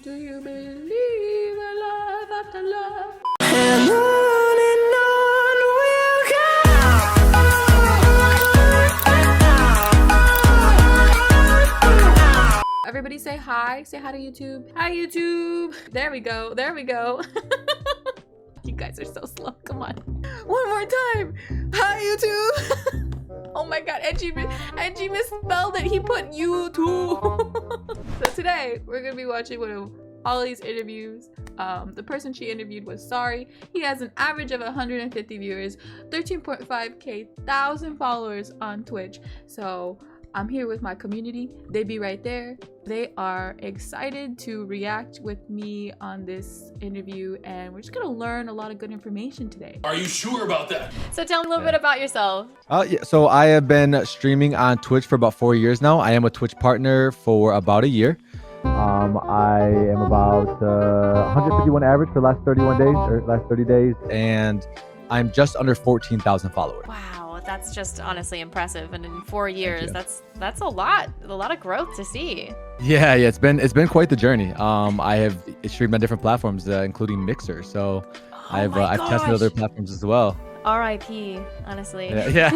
Do you believe in love after love? And on we'll go. Everybody say hi. Say hi to YouTube. Hi, YouTube. There we go. There we go. You guys are so slow. Come on. One more time. Hi, YouTube. Oh my god, Angie misspelled it. He put YouTube. So today, we're going to be watching one of Holly's interviews. The person she interviewed was Sorrey. He has an average of 150 viewers, 13.5k thousand followers on Twitch. So I'm here with my community. They be right there. They are excited to react with me on this interview, and we're just gonna learn a lot of good information today. Are you sure about that? So tell me a little bit about yourself. Yeah, so I have been streaming on Twitch for about 4 years now. I am a Twitch partner for about a year. I am about 151 average for the last 31 days or last 30 days, and I'm just under 14,000 followers. Wow, that's just honestly impressive. And in 4 years, that's a lot of growth to see. Yeah, it's been quite the journey. I have streamed on different platforms, including Mixer. So I've tested other platforms as well. R.I.P. Honestly. Yeah.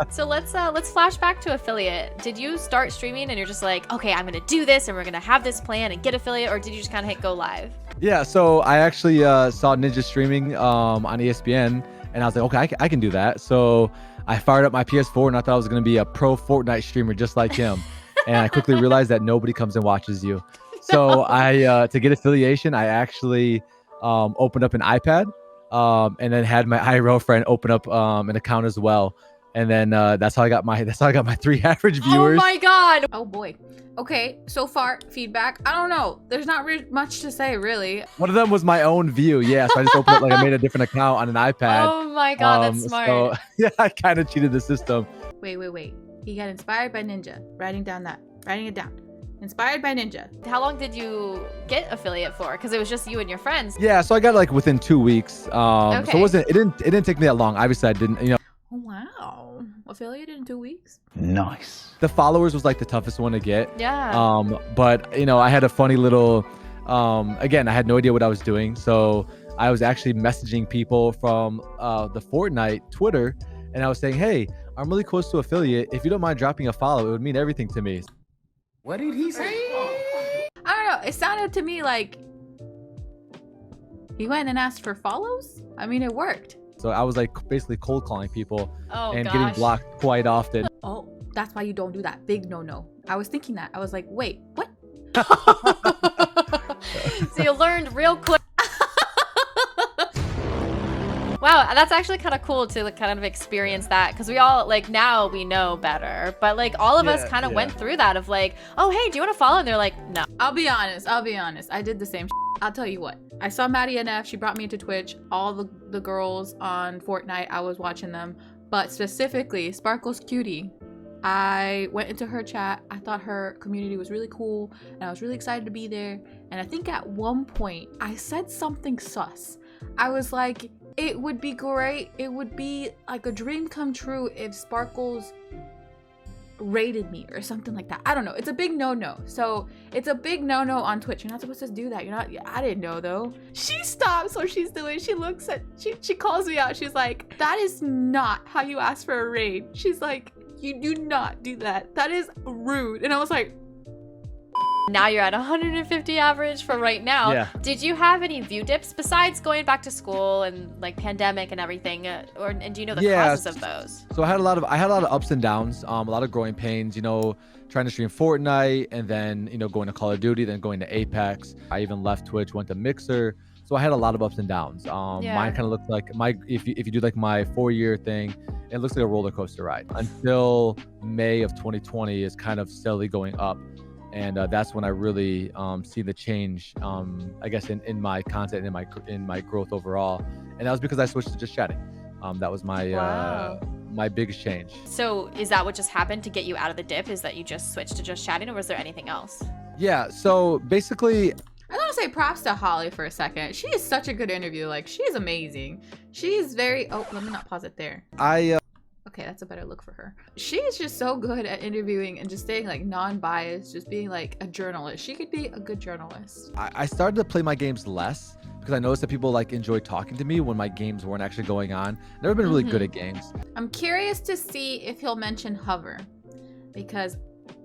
So let's flash back to affiliate. Did you start streaming and you're just like, okay, I'm gonna do this and we're gonna have this plan and get affiliate, or did you just kind of hit go live? Yeah, so I actually saw Ninja streaming on ESPN, and I was like, okay, I can do that. So I fired up my PS4 and I thought I was gonna be a pro Fortnite streamer just like him. And I quickly realized that nobody comes and watches you. So I to get affiliation, I actually opened up an iPad. And then had my IRL friend open up an account as well, and then that's how I got my 3 average viewers. Oh my god! Oh boy. Okay, so far feedback. I don't know. There's not much to say really. One of them was my own view. Yeah, so I just opened up, like, I made a different account on an iPad. Oh my god, that's smart. So yeah, I kind of cheated the system. Wait. He got inspired by Ninja. Writing it down. Inspired by Ninja. How long did you get affiliate for? Because it was just you and your friends. Yeah, so I got it, like, within 2 weeks. Okay. So it didn't take me that long. Obviously, I didn't, Oh, wow. Affiliated in 2 weeks? Nice. The followers was like the toughest one to get. Yeah. But I had a funny little again, I had no idea what I was doing, so I was actually messaging people from the Fortnite Twitter, and I was saying, hey, I'm really close to affiliate. If you don't mind dropping a follow, it would mean everything to me. What did he say? I don't know. It sounded to me like he went and asked for follows. I mean, it worked. So I was like basically cold calling people and gosh. getting blocked quite often. Oh, that's why you don't do that. Big no. I was thinking that. I was like, wait, what? So you learned real quick. Wow, that's actually kind of cool to kind of experience that, because we all, like, now we know better, but like all of us kind of went through that of like, oh hey, do you want to follow? And they're like, no. I'll be honest. I did the same. I'll tell you what. I saw Maddie NF. She brought me into Twitch. All the girls on Fortnite, I was watching them, but specifically Sparkle's Cutie. I went into her chat. I thought her community was really cool, and I was really excited to be there. And I think at one point I said something sus. I was like, it would be great. It would be like a dream come true if Sparkles rated me or something like that. I don't know. It's a big no-no. So it's a big no-no on Twitch. You're not supposed to do that. You're not. I didn't know though. She stops what she's doing. She looks at. She calls me out. She's like, that is not how you ask for a raid. She's like, you do not do that. That is rude. And I was like, now you're at 150 average for right now. Yeah. Did you have any view dips besides going back to school and like pandemic and everything, and do you know the causes of those? So I had a lot of ups and downs, a lot of growing pains, trying to stream Fortnite, and then going to Call of Duty, then going to Apex. I even left Twitch, went to Mixer. So I had a lot of ups and downs. Mine kind of looked like if you do like my 4-year thing, it looks like a roller coaster ride until May of 2020 is kind of steadily going up. And that's when I really see the change, I guess, in my content and in my growth overall. And that was because I switched to just chatting. That was my my biggest change. So is that what just happened to get you out of the dip? Is that you just switched to just chatting, or was there anything else? Yeah. So basically, I want to say props to Holly for a second. She is such a good interview. Like, she is amazing. She is very. Oh, let me not pause it there. Okay, that's a better look for her. She is just so good at interviewing and just staying like non-biased, just being like a journalist. She could be a good journalist. I started to play my games less because I noticed that people like enjoy talking to me when my games weren't actually going on. Never been really good at games. I'm curious to see if he'll mention Hover, because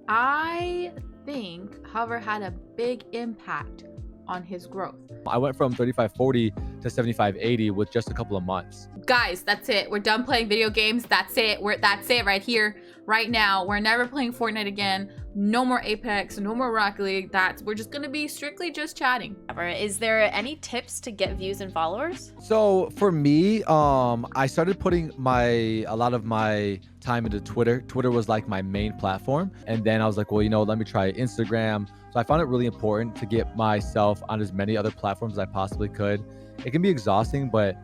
I think Hover had a big impact on his growth. I went from 3540 to 7580 with just a couple of months. Guys, that's it. We're done playing video games. That's it. That's it right here, right now. We're never playing Fortnite again. No more Apex, no more Rocket League. We're just gonna be strictly just chatting. Is there any tips to get views and followers? So for me, I started putting a lot of my time into Twitter. Twitter was like my main platform. And then I was like, well, let me try Instagram. So I found it really important to get myself on as many other platforms as I possibly could. It can be exhausting, but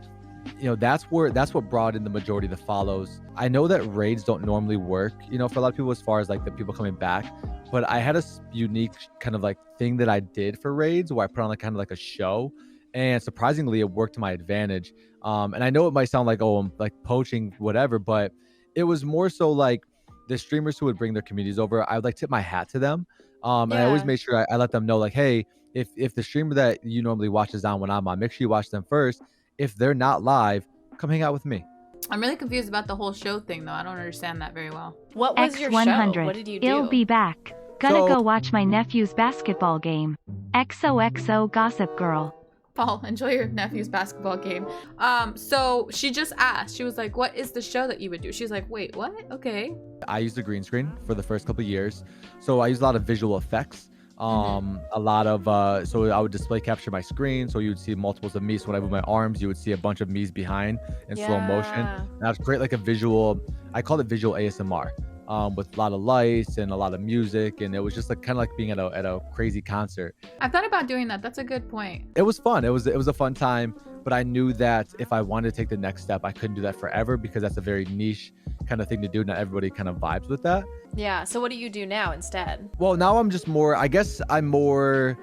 that's what brought in the majority of the follows. I know that raids don't normally work, for a lot of people as far as like the people coming back, but I had a unique kind of like thing that I did for raids where I put on like kind of like a show, and surprisingly it worked to my advantage. And I know it might sound like, oh, I'm like poaching whatever, but it was more so like the streamers who would bring their communities over, I would like tip my hat to them. And I always make sure I let them know like, hey, if the streamer that you normally watch is on when I'm on, make sure you watch them first. If they're not live, come hang out with me. I'm really confused about the whole show thing though. I don't understand that very well. What was your show? What did you do? I'll be back. Gonna go watch my nephew's basketball game. XOXO Gossip Girl. Paul, enjoy your nephew's basketball game. So she just asked, she was like, what is the show that you would do? She was like, wait, what? Okay. I used a green screen for the first couple of years. So I used a lot of visual effects. A lot of so I would display capture my screen, so you would see multiples of me. So when I move my arms, you would see a bunch of me's behind in slow motion. And I would create like a visual, I called it visual ASMR, with a lot of lights and a lot of music, and it was just like kind of like being at a crazy concert. I've thought about doing that. That's a good point. It was fun. It was a fun time, but I knew that if I wanted to take the next step, I couldn't do that forever because that's a very niche kind of thing to do. Not everybody kind of vibes with that. Yeah. So what do you do now instead? Well, now I'm just more, I guess I'm more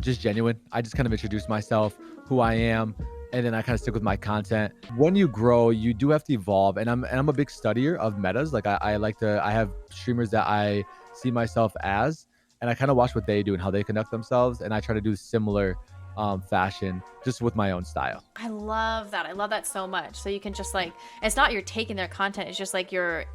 just genuine. I just kind of introduce myself, who I am, and then I kind of stick with my content. When you grow, you do have to evolve, and I'm a big studier of metas. Like I have streamers that I see myself as, and I kind of watch what they do and how they conduct themselves, and I try to do similar fashion just with my own style. I love that. I love that so much. So you can just like, it's not you're taking their content, it's just like you're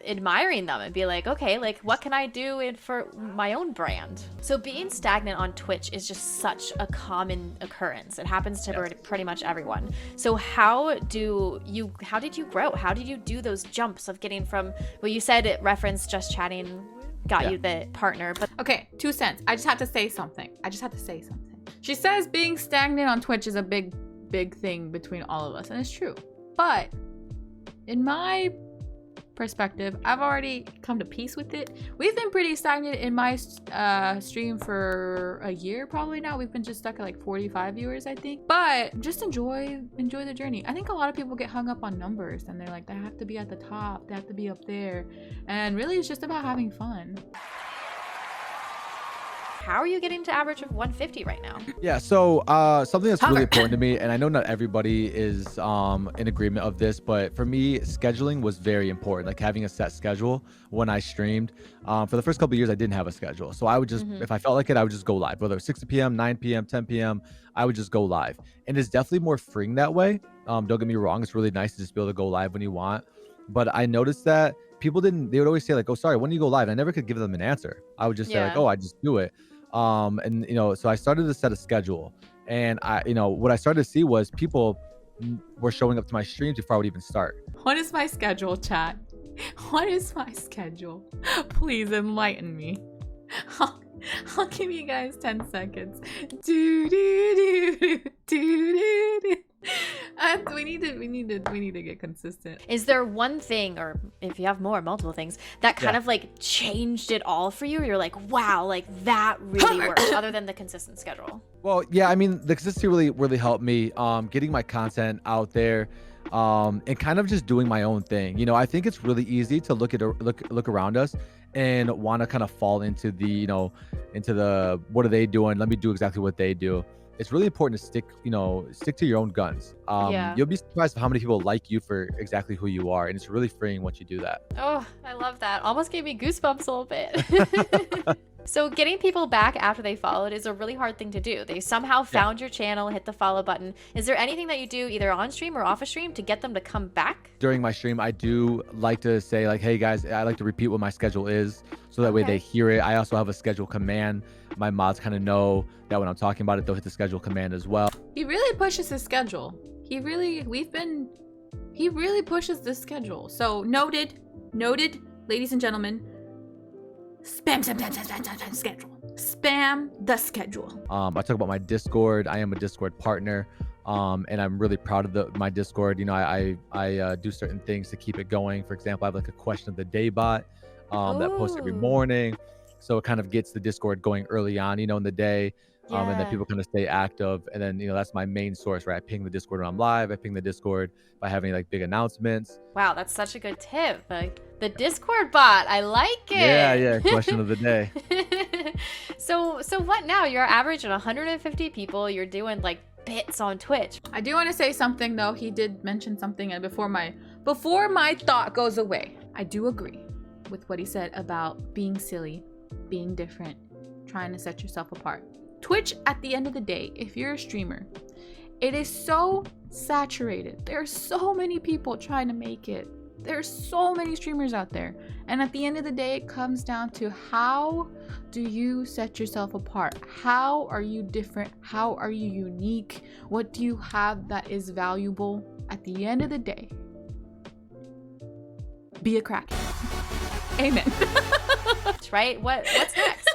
admiring them and be like, okay, like what can I do for my own brand? So being stagnant on Twitch is just such a common occurrence. It happens to pretty much everyone. So how did you grow? How did you do those jumps of getting from, well, you said it referenced just chatting got you the partner, but okay, 2 cents. I just have to say something. She says being stagnant on Twitch is a big thing between all of us, and it's true. But in my perspective, I've already come to peace with it. We've been pretty stagnant in my stream for a year probably now. We've been just stuck at like 45 viewers, I think. But just enjoy the journey. I think a lot of people get hung up on numbers and they're like, they have to be at the top, they have to be up there. And really it's just about having fun. How are you getting to average of 150 right now? Yeah, so something that's really important to me, and I know not everybody is in agreement of this, but for me, scheduling was very important. Like having a set schedule when I streamed. For the first couple of years, I didn't have a schedule. So I would just, if I felt like it, I would just go live. Whether it was 6 p.m., 9 p.m., 10 p.m., I would just go live. And it's definitely more freeing that way. Don't get me wrong. It's really nice to just be able to go live when you want. But I noticed that people they would always say like, oh, sorry, when do you go live? And I never could give them an answer. I would just say like, oh, I just do it. And so I started to set a schedule, and what I started to see was people were showing up to my streams before I would even start. What is my schedule, chat? What is my schedule? Please enlighten me. I'll give you guys 10 seconds. We need to get consistent. Is there one thing, or if you have multiple things that kind of like changed it all for you? You're like, wow, like that really worked, other than the consistent schedule? Well, yeah, I mean, the consistency really helped me, getting my content out there, and kind of just doing my own thing. I think it's really easy to look around us and want to kind of fall into the, into the, what are they doing? Let me do exactly what they do. it's really important to stick to your own guns. Yeah. You'll be surprised how many people like you for exactly who you are, and it's really freeing once you do that. Oh, I love that. Almost gave me goosebumps a little bit. So getting people back after they followed is a really hard thing to do. They somehow found your channel, hit the follow button. Is there anything that you do either on stream or off of stream to get them to come back? During my stream, I do like to say like, hey guys, I like to repeat what my schedule is, so that way they hear it. I also have a schedule command. My mods kind of know that when I'm talking about it, they'll hit the schedule command as well. He really pushes his schedule. He really pushes the schedule. So noted, ladies and gentlemen. Spam schedule. Spam the schedule. I talk about my Discord. I am a Discord partner, and I'm really proud of my Discord. You know, I do certain things to keep it going. For example, I have like a question of the day bot that posts every morning, so it kind of gets the Discord going early on, you know, in the day. And then people kind of stay active, and then, you know, that's my main source, right? I ping the Discord when I'm live. I ping the Discord by having like big announcements. Wow, that's such a good tip. Like the Discord bot, I like it. Yeah, question of the day. So what now? You're averaging 150 people. You're doing like bits on Twitch. I do want to say something though. He did mention something, and before my thought goes away, I do agree with what he said about being silly, being different, trying to set yourself apart. Twitch, at the end of the day, if you're a streamer, it is so saturated. There are so many people trying to make it. There's so many streamers out there. And at the end of the day, it comes down to how do you set yourself apart? How are you different? How are you unique? What do you have that is valuable? At the end of the day, be a crackhead. Amen. Right? What's next?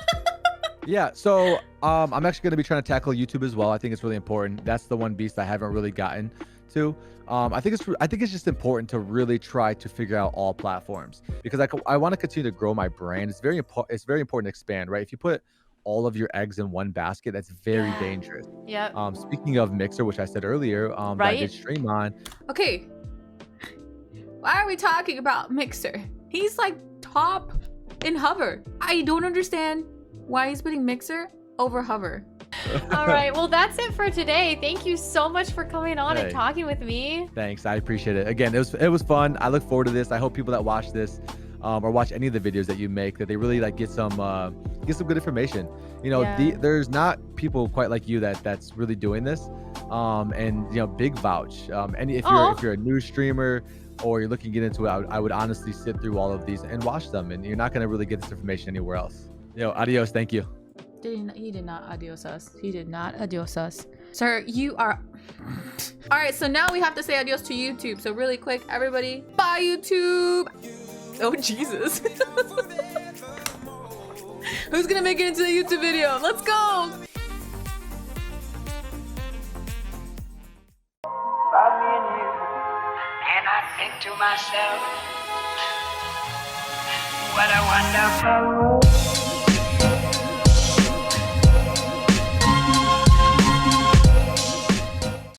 Yeah, so I'm actually going to be trying to tackle YouTube as well. I think it's really important. That's the one beast I haven't really gotten to. I think it's just important to really try to figure out all platforms, because I want to continue to grow my brand. It's very important to expand, right? If you put all of your eggs in one basket, that's very dangerous. Yeah. Speaking of Mixer, which I said earlier, that I did stream on. Okay. Why are we talking about Mixer? He's like top in Hover. I don't understand why he's putting Mixer over Hover. All right, well, that's it for today. Thank you so much for coming on and talking with me. Thanks, I appreciate it. Again, it was fun. I look forward to this. I hope people that watch this or watch any of the videos that you make, that they really like get some good information. You know, there's not people quite like you that's really doing this. And you know, big vouch. And if you're a new streamer or you're looking to get into it, I would honestly sit through all of these and watch them, and you're not going to really get this information anywhere else. Yo, adios. Thank you. He did not adios us. He did not adios us. Sir, you are... All right, so now we have to say adios to YouTube. So really quick, everybody, bye YouTube. Oh, Jesus. Who's gonna make it into the YouTube video? Let's go. And I think to myself, what a wonderful world.